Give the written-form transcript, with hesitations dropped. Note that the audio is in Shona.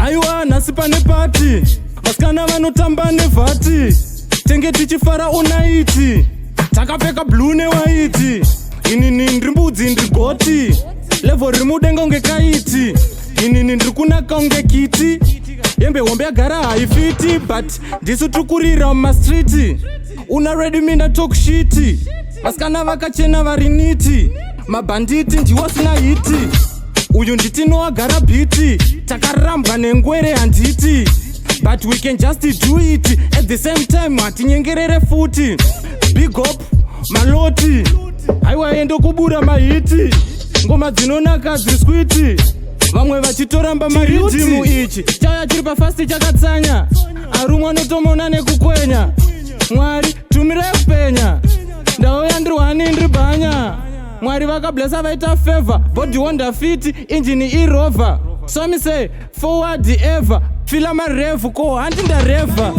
Aiwa nhasi pane pati, vasikana vanotamba nevhati, tenge tichifara unaiti, takapfeka blue newaiti, inini ndiri mbudzi ndiri goti, level riri mudenga unge kaiti, inini ndiri kunaka unge kiti, yembe hombe yagara haifiti, but ndisu tukurira mumastriti, una ready mina talk shiti, vasikana vakachena vari niti, mabhanditi ndiwo sina hiti, uyu nditino agara biti, takarambwa nengwere handiti, but we can just do it at the same time hatinyengerere futi, big up maloti, aiwa endo kubura mahiti, ngoma dzinonaka dziswiti, vamwe vachitoramba maridimu ichi, chaya chiri pafasti chakatsanya, arumwe anotomona nekukwenya, Mwari tumire kupenya, ndauya ndirwani ndiribhanya, Mwari vakablessa vaita favor, body wonder fit, engine irova, so me say forward ever, fila marevu ko handi ndareva.